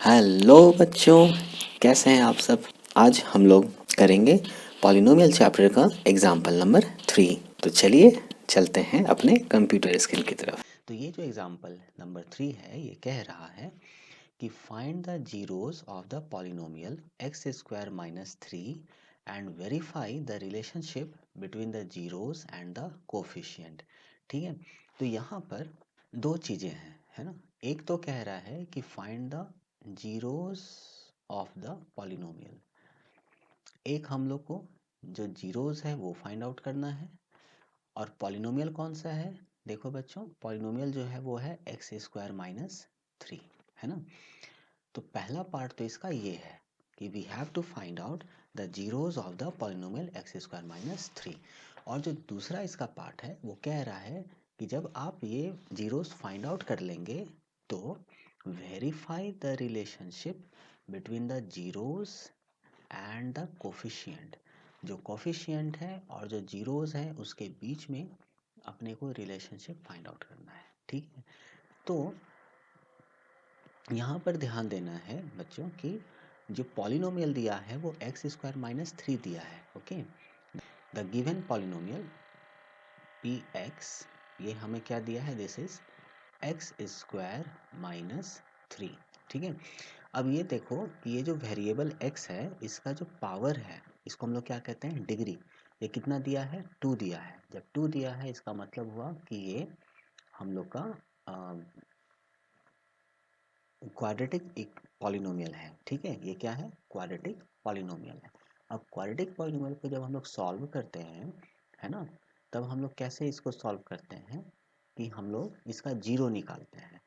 Hello बच्चों, कैसे हैं आप सब। आज हम लोग करेंगे पॉलिनोमियल चैप्टर का एग्जाम्पल नंबर 3। तो चलिए चलते हैं अपने कंप्यूटर स्क्रीन की तरफ। तो ये जो एग्जाम्पल नंबर 3 है, ये कह रहा है कि find the zeros of the polynomial x square minus 3 and verify the relationship between the zeros and the coefficient. ठीक है, तो यहाँ पर दो चीज़ें हैं, है ना। एक तो कह रहा है कि find the zeros of the polynomial. एक हम लोग को जो जीरोस है वो फाइंड आउट करना है। और पॉलिनोमियल कौन सा है, देखो बच्चों, पॉलिनोमियल जो है वो है एक्स स्क्वायर माइनस 3, है ना। तो पहला पार्ट तो इसका ये है कि we have to find out the zeros of the polynomial x square minus 3। और जो दूसरा इसका पार्ट है वो कह रहा है कि जब आप ये जीरोस फाइंड आउट कर लेंगे तो verify the relationship between the zeros and the coefficient. जो कोफिशिएंट है और जो जीरोस है उसके बीच में अपने को रिलेशनशिप फाइंड आउट करना है। ठीक है, तो यहाँ पर ध्यान देना है बच्चों कि जो पॉलिनोमियल दिया है वो एक्स स्क्वायर माइनस 3 दिया है। Okay, the given polynomial P x, ये हमें क्या दिया है, this is x square minus 3। ठीक है, अब ये देखो कि ये जो वेरिएबल x है इसका जो पावर है इसको हम लोग क्या कहते हैं, डिग्री। ये कितना दिया है, 2 दिया है। जब 2 दिया है इसका मतलब हुआ कि ये हम लोग का क्वाड्रेटिक एक पॉलिनोमियल है। ठीक है, ये क्या है, क्वाड्रेटिक पॉलिनोमियल है। अब क्वाड्रेटिक पॉलिनोमियल को जब हम लोग सॉल्व करते हैं, है ना, तब हम लोग कैसे इसको सॉल्व करते हैं कि हम लोग इसका जीरो निकालते हैं।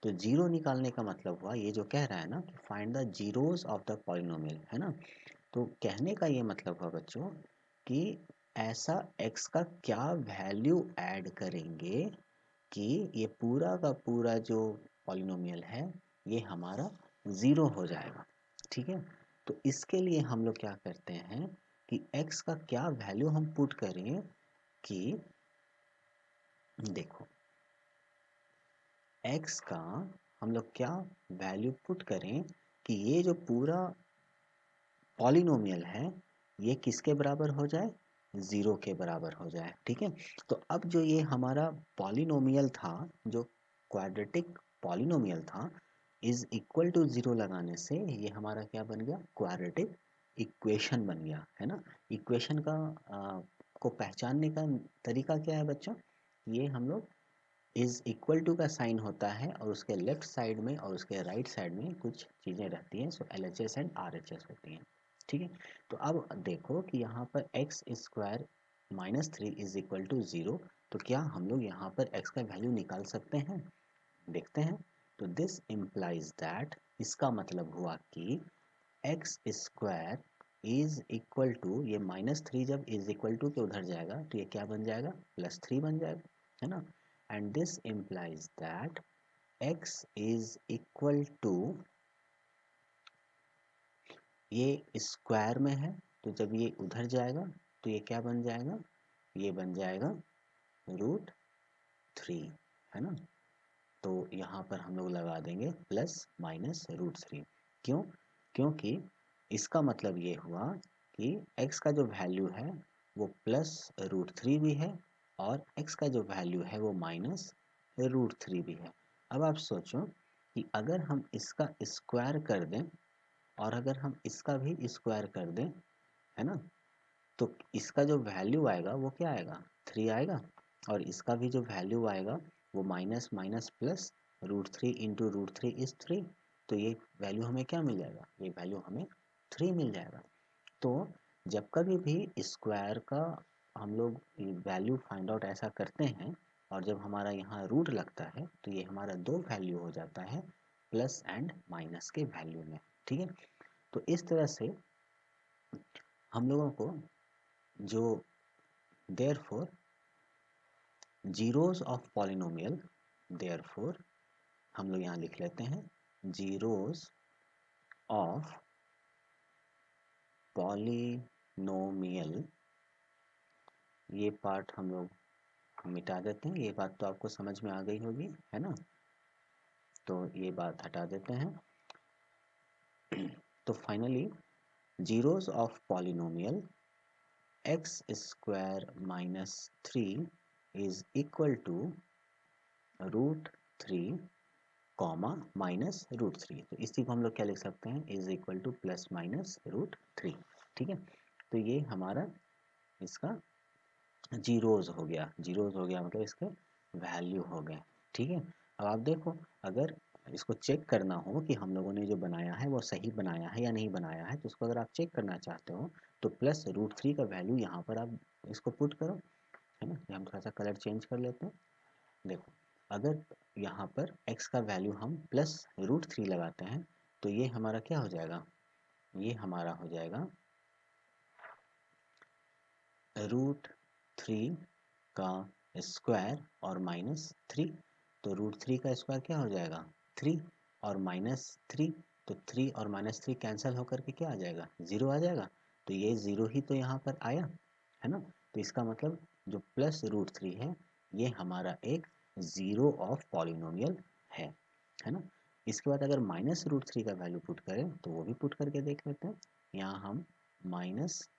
तो जीरो निकालने का मतलब हुआ ये जो कह रहा है ना कि find the zeros of the polynomial, है ना। तो कहने का ये मतलब हुआ बच्चों कि ऐसा x का क्या वैल्यू ऐड करेंगे कि ये पूरा का पूरा जो पॉलिनोमियल है ये हमारा ज़ीरो हो जाएगा। ठीक है, तो इसके लिए हम लोग क्या करते हैं कि x का क्या वैल्यू हम पुट करें कि देखो x का हम लोग क्या वैल्यू पुट करें कि ये जो पूरा पॉलिनोमियल है ये किसके बराबर हो जाए, ज़ीरो के बराबर हो जाए। ठीक है, तो अब जो ये हमारा पॉलिनोमियल था, जो क्वाड्रेटिक पॉलिनोमियल था, इज इक्वल टू ज़ीरो लगाने से ये हमारा क्या बन गया, क्वाड्रेटिक इक्वेशन बन गया, है ना। इक्वेशन का को पहचानने का तरीका क्या है बच्चों, ये हम लोग इज इक्वल टू का साइन होता है और उसके लेफ्ट साइड में और उसके राइट साइड में कुछ चीज़ें रहती हैं, सो LHS एंड RHS होती हैं। ठीक है, तो अब देखो कि यहाँ पर x square minus 3 is equal to 0, तो क्या हम लोग यहाँ पर x का वैल्यू निकाल सकते हैं, देखते हैं। तो दिस इम्प्लाइज दैट, इसका मतलब हुआ कि x square is equal to, ये माइनस 3 जब इज इक्वल टू के उधर जाएगा तो ये क्या बन जाएगा, +3 बन जाएगा, है ना। And this implies that x is equal to, ये स्क्वायर में है तो जब ये उधर जाएगा तो ये क्या बन जाएगा, ये बन जाएगा √3, है ना। तो यहाँ पर हम लोग लगा देंगे प्लस माइनस √3। क्यों, क्योंकि इसका मतलब ये हुआ कि x का जो वैल्यू है वो +√3 भी है और x का जो वैल्यू है वो -√3 भी है। अब आप सोचो कि अगर हम इसका स्क्वायर कर दें और अगर हम इसका भी स्क्वायर कर दें, है ना, तो इसका जो वैल्यू आएगा वो क्या आएगा, 3 आएगा। और इसका भी जो वैल्यू आएगा वो minus minus plus, √3 into √3 is 3। तो ये वैल्यू हमें क्या मिल जाएगा, ये वैल्यू हमें 3 मिल जाएगा। तो जब कभी भी स्क्वायर का हम लोग वैल्यू फाइंड आउट ऐसा करते हैं और जब हमारा यहाँ रूट लगता है तो ये हमारा दो वैल्यू हो जाता है, प्लस एंड माइनस के वैल्यू में। ठीक है, तो इस तरह से हम लोगों को जो therefore zeros of polynomial, therefore हम लोग यहाँ लिख लेते हैं जीरोस ऑफ पॉलिनोमियल, ये पार्ट हम लोग मिटा देते हैं। ये बात तो आपको समझ में आ गई होगी, है ना, तो ये बात हटा देते हैं। तो finally zeros of polynomial x square minus 3 is equal to root 3 comma minus root 3। तो इसी को हम लोग क्या लिख सकते हैं, is equal to plus minus root 3। ठीक है, तो ये हमारा इसका जीरोज हो गया, जीरोज हो गया मतलब इसके वैल्यू हो गए। ठीक है, अब आप देखो, अगर इसको चेक करना हो कि हम लोगों ने जो बनाया है वो सही बनाया है या नहीं बनाया है, तो उसको अगर आप चेक करना चाहते हो तो प्लस रूट 3 का वैल्यू यहाँ पर आप इसको पुट करो, है ना। हम थोड़ा सा कलर चेंज कर लेते हैं। देखो, अगर यहाँ पर x का वैल्यू हम प्लस रूट 3 लगाते हैं तो ये हमारा क्या हो जाएगा, ये हमारा हो जाएगा रूट 3 का स्क्वायर और माइनस 3। तो रूट 3 का स्क्वायर क्या हो जाएगा 3 और माइनस 3, तो 3 और माइनस 3 कैंसिल होकर के क्या आ जाएगा, 0 आ जाएगा। तो ये 0 ही तो यहाँ पर आया, है ना। तो इसका मतलब जो प्लस रूट 3 है ये हमारा एक ज़ीरो ऑफ पॉलिनोमियल है ना। इसके बाद अगर माइनस रूट 3 का वैल्यू पुट करें तो वो भी पुट करके देख लेते हैं। यहाँ हम माइनस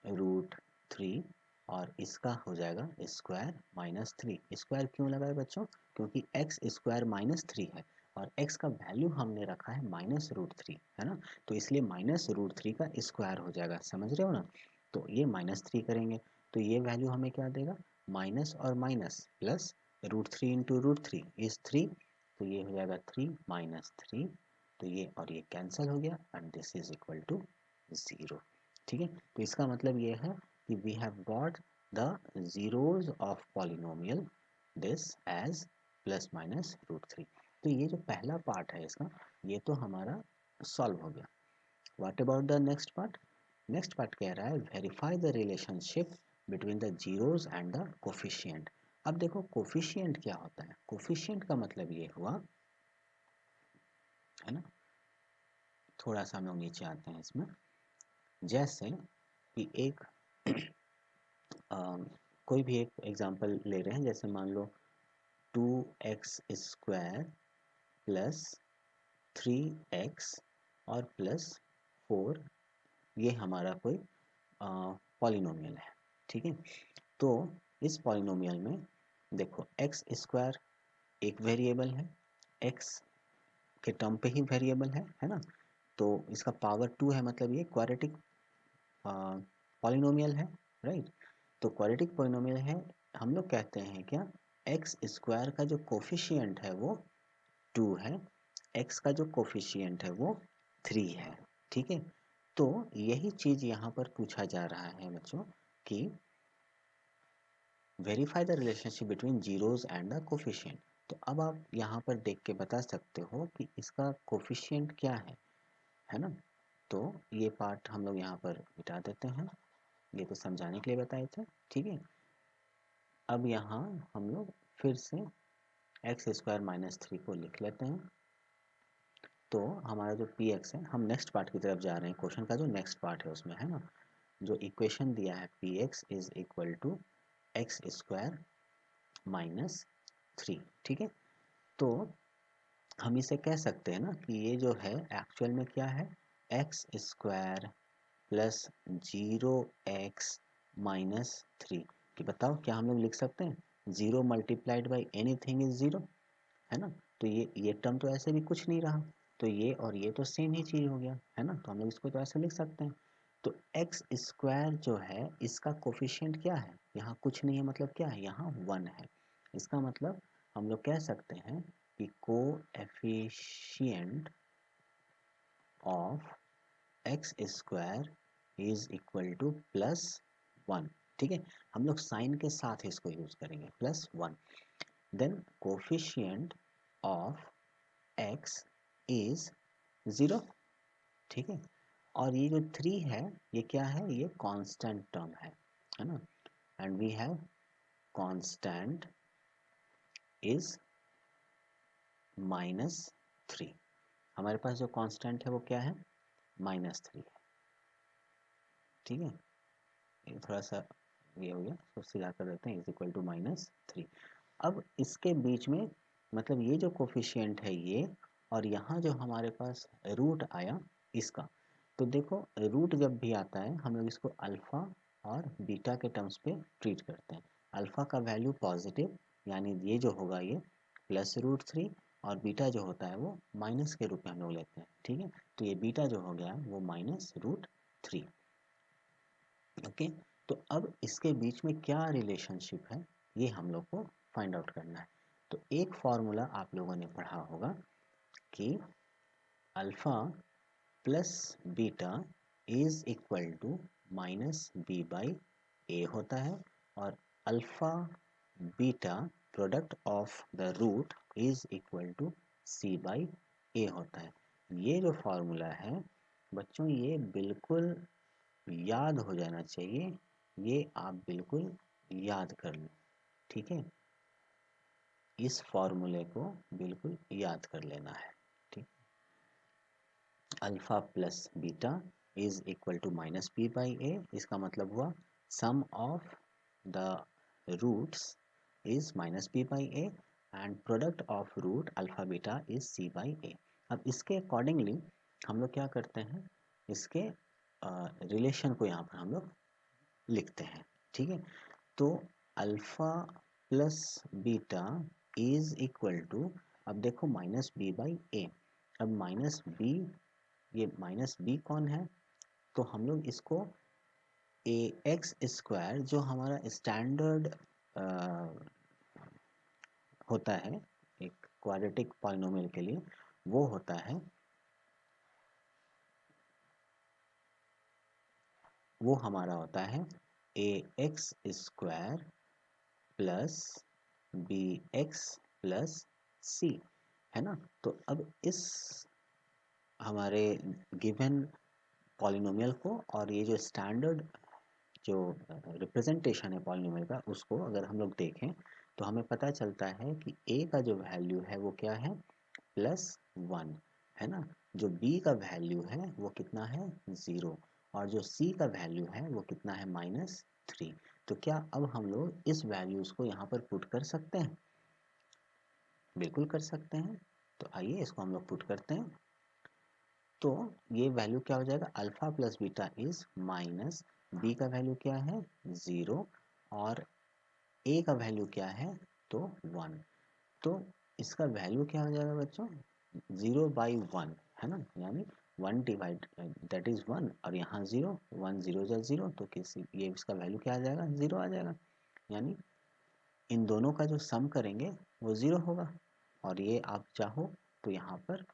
रूट 3 और इसका हो जाएगा स्क्वायर माइनस 3। स्क्वायर क्यों लगा है बच्चों, क्योंकि एक्स स्क्वायर माइनस 3 है और x का वैल्यू हमने रखा है माइनस रूट 3, है ना। तो इसलिए माइनस रूट 3 का स्क्वायर हो जाएगा, समझ रहे हो ना। तो ये माइनस 3 करेंगे तो ये वैल्यू हमें क्या देगा, माइनस और minus plus root 3 into root 3 is 3, तो ये हो जाएगा 3 माइनस 3, तो ये और ये कैंसिल हो गया and this is equal to 0। ठीक है, तो इसका मतलब ये है कि we have got the zeros of polynomial this as plus minus root 3। तो ये जो पहला पार्ट है इसका, ये तो हमारा सॉल्व हो गया। What about the next part, next part कह रहा है verify the relationship between the zeros and the coefficient. अब देखो कोफिशिएंट क्या होता है, कोफिशिएंट का मतलब ये हुआ, है ना। थोड़ा सा हम लोग नीचे आते हैं इसमें, जैसे कि एक कोई भी एक एग्जांपल ले रहे हैं, जैसे मान लो 2x स्क्वायर प्लस 3x और प्लस 4, ये हमारा कोई पॉलिनोमियल है। ठीक है, तो इस पॉलिनोमियल में देखो x स्क्वायर एक वेरिएबल है, x के टर्म पे ही वेरिएबल है ना। तो इसका पावर 2 है, मतलब ये क्वाड्रेटिक पॉलिनोमियल है, राइट। तो क्वाड्रेटिक पॉलिनोमियल है, हम लोग कहते हैं क्या, एक्स स्क्वायर का जो कोफिशिएंट है वो 2 है, एक्स का जो कोफिशिएंट है वो 3 है। ठीक है, तो यही चीज यहाँ पर पूछा जा रहा है बच्चों कि verify the relationship between zeros and the coefficient. तो अब आप यहाँ पर देख के बता सकते हो कि इसका कोफिशिएंट क्या है ना। तो ये पार्ट हम लोग यहाँ पर मिटा देते हैं, ये तो समझाने के लिए बताए थे। ठीक है, अब यहाँ हम लोग फिर से एक्स स्क्वायर माइनस 3 को लिख लेते हैं। तो हमारा जो पी एक्स है, हम नेक्स्ट पार्ट की तरफ जा रहे हैं, क्वेश्चन का जो नेक्स्ट पार्ट है उसमें, है ना। जो इक्वेशन दिया है p x is equal to x square minus 3। ठीक है, तो हम इसे कह सकते हैं ना कि ये जो है एक्चुअल में क्या है, x square plus 0x minus 3। कि बताओ क्या हम लोग लिख सकते हैं, 0 मल्टीप्लाइड बाई एनीथिंग इज 0, है ना। तो ये टर्म तो ऐसे भी कुछ नहीं रहा, तो ये और ये तो सेम ही चीज हो गया, है ना। तो हम लोग इसको तो ऐसे लिख सकते हैं। तो एक्स स्क्वायर जो है इसका कोफिशिएंट क्या है, यहाँ कुछ नहीं है, मतलब क्या है, यहाँ 1 है। इसका मतलब हम लोग कह सकते हैं कि coefficient of x square is equal to plus 1। ठीक है, हम लोग साइन के साथ इसको यूज करेंगे, plus 1। Then coefficient of x is 0। ठीक है, और ये जो 3 है ये क्या है, ये कांस्टेंट टर्म है ना। And we have constant is minus 3। हमारे पास जो कांस्टेंट है वो क्या है, माइनस 3 है। ठीक है, ये थोड़ा सा ये हो गया, तो सीधा कर देते हैं, इज इक्वल टू माइनस 3। अब इसके बीच में मतलब ये जो कोफिशिएंट है ये, और यहाँ जो हमारे पास रूट आया, इसका। तो देखो रूट जब भी आता है हम लोग इसको अल्फ़ा और बीटा के टर्म्स पे ट्रीट करते हैं। अल्फ़ा का वैल्यू पॉजिटिव यानी ये जो होगा ये +√3 और बीटा जो होता है वो माइनस के रूप में हम लोग लेते हैं, ठीक है। तो ये बीटा जो हो गया वो -√3। ओके, तो अब इसके बीच में क्या रिलेशनशिप है ये हम लोग को फाइंड आउट करना है। तो एक फॉर्मूला आप लोगों ने पढ़ा होगा कि alpha plus beta is equal to -b/a होता है और alpha beta product of the root is equal to c/a होता है। ये जो फॉर्मूला है बच्चों ये बिल्कुल याद हो जाना चाहिए, ये आप बिल्कुल याद कर लो, ठीक है। इस फॉर्मूले को बिल्कुल याद कर लेना है, ठीक। Alpha plus beta is equal to -b/a, इसका मतलब हुआ sum of the roots is -b/a and product of root alpha beta is c/a। अब इसके अकॉर्डिंगली हम लोग क्या करते हैं, इसके रिलेशन को यहाँ पर हम लोग लिखते हैं, ठीक है। तो alpha plus beta is equal to, अब देखो -b/a, अब -b, ये -b कौन है, तो हम लोग इसको ax² जो हमारा स्टैंडर्ड होता है एक क्वाड्रेटिक पॉलिनोमियल के लिए, वो होता है, वो हमारा होता है ax² plus bx plus c, है ना। तो अब इस हमारे गिवन पॉलिनोमियल को और ये जो स्टैंडर्ड जो रिप्रेजेंटेशन है पॉलिनोमियल का उसको अगर हम लोग देखें तो हमें पता चलता है कि a का जो वैल्यू है वो क्या है +1, है ना। जो b का वैल्यू है वो कितना है 0 और जो c का वैल्यू है वो कितना है -3। तो क्या अब हम लोग इस वैल्यूज़ को यहाँ पर पुट कर सकते हैं, बिल्कुल कर सकते हैं। तो आइए इसको हम लोग पुट करते हैं। तो ये वैल्यू क्या हो जाएगा, alpha plus beta is minus, b का वैल्यू क्या है 0 और ए का वैल्यू क्या है तो 1। तो इसका वैल्यू क्या हो जाएगा बच्चों 0/1, है ना, यानी 1 डिवाइड दैट इज 1 और यहाँ 0, 1 0 जा 0, तो किसी ये इसका वैल्यू क्या आ जाएगा 0 आ जाएगा। यानी इन दोनों का जो सम करेंगे वो 0 होगा। और ये आप चाहो तो यहाँ पर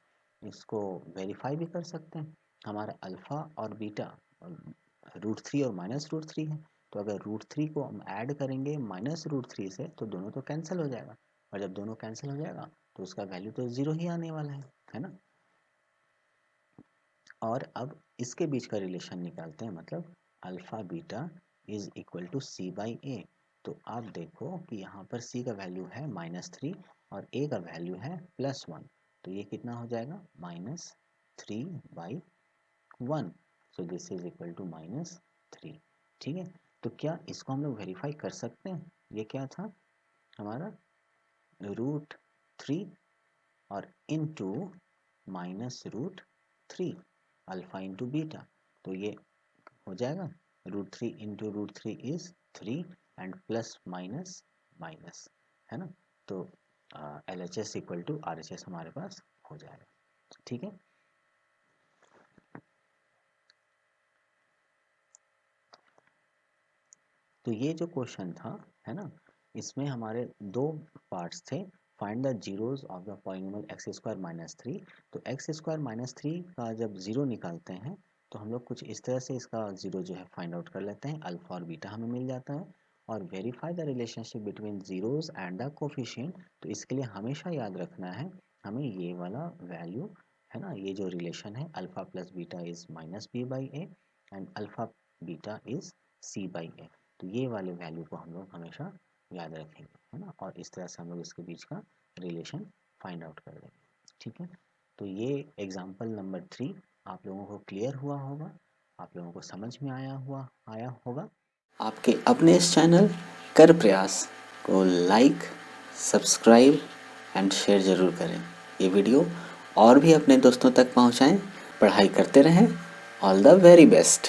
इसको वेरीफाई भी कर सकते हैं। हमारा अल्फ़ा और बीटा √3 और -√3 है, तो अगर √3 को हम ऐड करेंगे -√3 से तो दोनों तो कैंसिल हो जाएगा, और जब दोनों कैंसिल हो जाएगा तो उसका वैल्यू तो 0 ही आने वाला है ना। और अब इसके बीच का रिलेशन निकालते हैं, मतलब alpha beta is equal to c/a। तो आप देखो कि यहाँ पर c का वैल्यू है -3 और a का वैल्यू है +1, तो ये कितना हो जाएगा -3/1। So this is equal to -3, ठीक है। तो क्या इसको हम लोग वेरीफाई कर सकते हैं, ये क्या था हमारा √3 और इनटू -√3 अल्फा इंटू बीटा, तो ये हो जाएगा √3 into √3 is 3 and plus minus minus, है ना। तो LHS इक्वल टू RHS हमारे पास हो जाएगा, ठीक है। तो ये जो क्वेश्चन था, है ना, इसमें हमारे दो पार्ट्स थे। Find the zeros of the polynomial x² - 3। तो x² - 3 का जब ज़ीरो निकालते हैं तो हम लोग कुछ इस तरह से इसका ज़ीरो जो है फाइंड आउट कर लेते हैं, अल्फा और बीटा हमें मिल जाता है। और verify the relationship between zeros and the coefficient, तो इसके लिए हमेशा याद रखना है हमें ये वाला वैल्यू, है ना, ये जो रिलेशन है alpha plus beta is -b/a and alpha beta is c/a। तो ये वाले वैल्यू को हम लोग हमेशा याद रखेंगे, है ना, और इस तरह से हम लोग इसके बीच का रिलेशन फाइंड आउट कर लेंगे, ठीक है। तो ये एग्जाम्पल नंबर 3 आप लोगों को क्लियर हुआ होगा, आप लोगों को समझ में आया होगा। आपके अपने इस चैनल कर प्रयास को लाइक, सब्सक्राइब एंड शेयर ज़रूर करें। ये वीडियो और भी अपने दोस्तों तक पहुंचाएं। पढ़ाई करते रहें। All the very best.